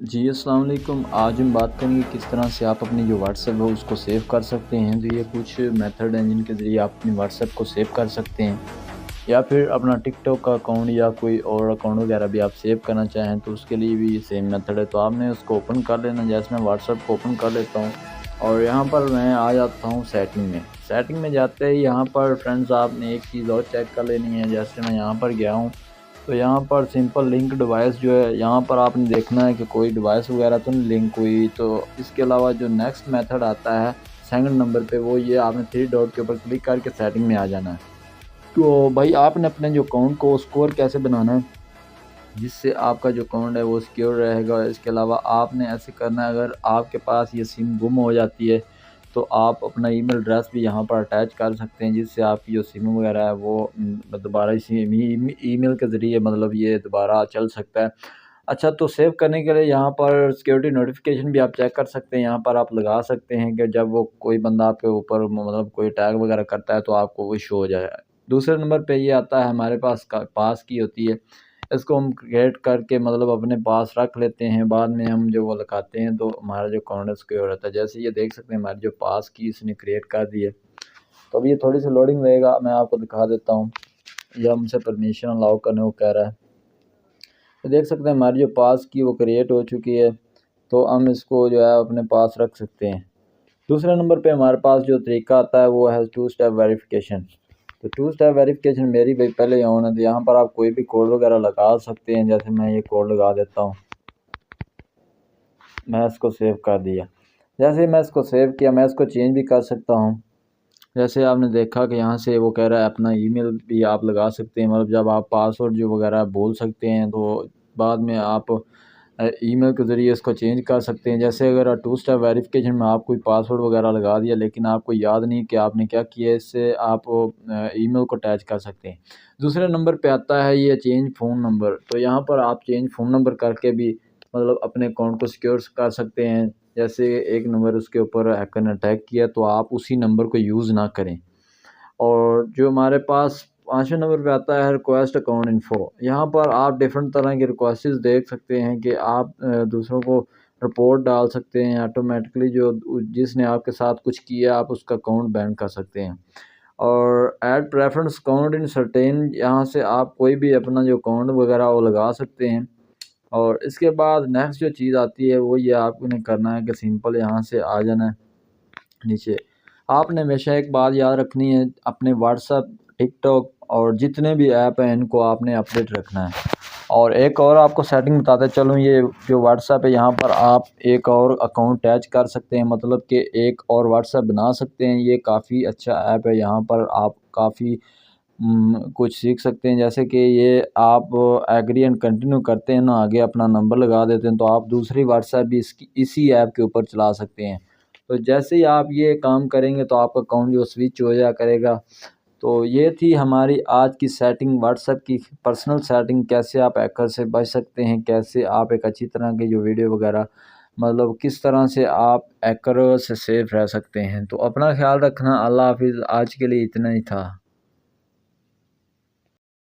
जी, अस्सलाम वालेकुम। आज हम बात करेंगे किस तरह से आप अपनी जो व्हाट्सएप है उसको सेव कर सकते हैं। तो ये कुछ मेथड हैं जिनके ज़रिए आप अपनी व्हाट्सएप को सेव कर सकते हैं, या फिर अपना टिकटॉक का अकाउंट या कोई और अकाउंट वगैरह भी आप सेव करना चाहें तो उसके लिए भी सेम मेथड है। तो आपने उसको ओपन कर लेना। जैसे मैं व्हाट्सएप को ओपन कर लेता हूँ और यहाँ पर मैं आ जाता हूँ सेटिंग में। सेटिंग में जाते ही यहाँ पर फ्रेंड्स आपने एक चीज़ और चेक कर लेनी है। जैसे मैं यहाँ पर गया हूँ तो यहाँ पर सिंपल लिंक डिवाइस जो है, यहाँ पर आपने देखना है कि कोई डिवाइस वगैरह तो नहीं लिंक हुई। तो इसके अलावा जो नेक्स्ट मेथड आता है सेकंड नंबर पे, वो ये आपने थ्री डॉट के ऊपर क्लिक करके सेटिंग में आ जाना है। तो भाई आपने अपने जो अकाउंट को स्कोर कैसे बनाना है जिससे आपका जो अकाउंट है वो सिक्योर रहेगा। इसके अलावा आपने ऐसे करना है, अगर आपके पास ये सिम गुम हो जाती है तो आप अपना ईमेल एड्रेस भी यहाँ पर अटैच कर सकते हैं, जिससे आपकी जो सिम वगैरह है वो दोबारा इसी ईमेल के ज़रिए मतलब ये दोबारा चल सकता है। अच्छा, तो सेव करने के लिए यहाँ पर सिक्योरिटी नोटिफिकेशन भी आप चेक कर सकते हैं। यहाँ पर आप लगा सकते हैं कि जब वो कोई बंदा आपके ऊपर मतलब कोई टैग वगैरह करता है तो आपको वो शो हो जाए। दूसरे नंबर पे ये आता है हमारे पास पास की होती है। इसको हम क्रिएट करके मतलब अपने पास रख लेते हैं। बाद में हम जो वो लगाते हैं तो हमारा जो अकाउंट है सिक्योर रहता है। जैसे ये देख सकते हैं हमारी जो पास की इसने क्रिएट कर दी है। तो अब ये थोड़ी सी लोडिंग रहेगा, मैं आपको दिखा देता हूँ। ये हमसे परमिशन अलाउ करने को कह रहा है। तो देख सकते हैं हमारी जो पास की वो क्रिएट हो चुकी है। तो हम इसको जो है अपने पास रख सकते हैं। दूसरे नंबर पे हमारे पास जो तरीका आता है वो है टू स्टेप वेरिफिकेशन। तो टू स्टेप वेरिफिकेशन मेरी भाई पहले ही ऑन है। तो यहाँ पर आप कोई भी कोड वगैरह लगा सकते हैं। जैसे मैं ये कोड लगा देता हूँ, मैं इसको सेव कर दिया। जैसे मैं इसको सेव किया, मैं इसको चेंज भी कर सकता हूँ। जैसे आपने देखा कि यहाँ से वो कह रहा है अपना ईमेल भी आप लगा सकते हैं। मतलब जब आप पासवर्ड जो वगैरह बोल सकते हैं तो बाद में आप ईमेल के ज़रिए इसको चेंज कर सकते हैं। जैसे अगर टू स्टेप वेरिफिकेशन में आप कोई पासवर्ड वगैरह लगा दिया लेकिन आपको याद नहीं कि आपने क्या किया, इससे आप ईमेल को अटैच कर सकते हैं। दूसरे नंबर पे आता है ये चेंज फ़ोन नंबर। तो यहाँ पर आप चेंज फ़ोन नंबर करके भी मतलब अपने अकाउंट को सिक्योर कर सकते हैं। जैसे एक नंबर उसके ऊपर हैकर ने अटैक किया तो आप उसी नंबर को यूज़ ना करें। और जो हमारे पास 5वें नंबर पे आता है रिक्वेस्ट अकाउंट इन्फो। यहाँ पर आप डिफरेंट तरह के रिक्वेस्ट्स देख सकते हैं कि आप दूसरों को रिपोर्ट डाल सकते हैं। ऑटोमेटिकली जो जिसने आपके साथ कुछ किया आप उसका अकाउंट बैन कर सकते हैं। और add preference account in certain, यहाँ से आप कोई भी अपना जो अकाउंट वगैरह वो लगा सकते हैं। और इसके बाद नेक्स्ट जो चीज़ आती है वो ये आपने करना है कि सिंपल यहाँ से आ जाना है नीचे। आपने हमेशा एक बात याद रखनी है, अपने व्हाट्सएप, टिकटॉक और जितने भी ऐप हैं इनको आपने अपडेट रखना है। और एक और आपको सेटिंग बताते चलूँ, ये जो व्हाट्सएप है यहाँ पर आप एक और अकाउंट अटैच कर सकते हैं, मतलब कि एक और व्हाट्सएप बना सकते हैं। ये काफ़ी अच्छा ऐप है, यहाँ पर आप काफ़ी कुछ सीख सकते हैं। जैसे कि ये आप एग्री एंड कंटिन्यू करते हैं ना, आगे अपना नंबर लगा देते हैं तो आप दूसरी व्हाट्सएप भी इसकी इसी ऐप के ऊपर चला सकते हैं। तो जैसे ही आप ये काम करेंगे तो आपका अकाउंट जो स्विच हो जाया करेगा। तो ये थी हमारी आज की सेटिंग, व्हाट्सएप की पर्सनल सेटिंग, कैसे आप हैकर से बच सकते हैं, कैसे आप एक अच्छी तरह की जो वीडियो वगैरह मतलब किस तरह से आप हैकर से सेफ रह सकते हैं। तो अपना ख्याल रखना। अल्लाह हाफिज़। आज के लिए इतना ही था।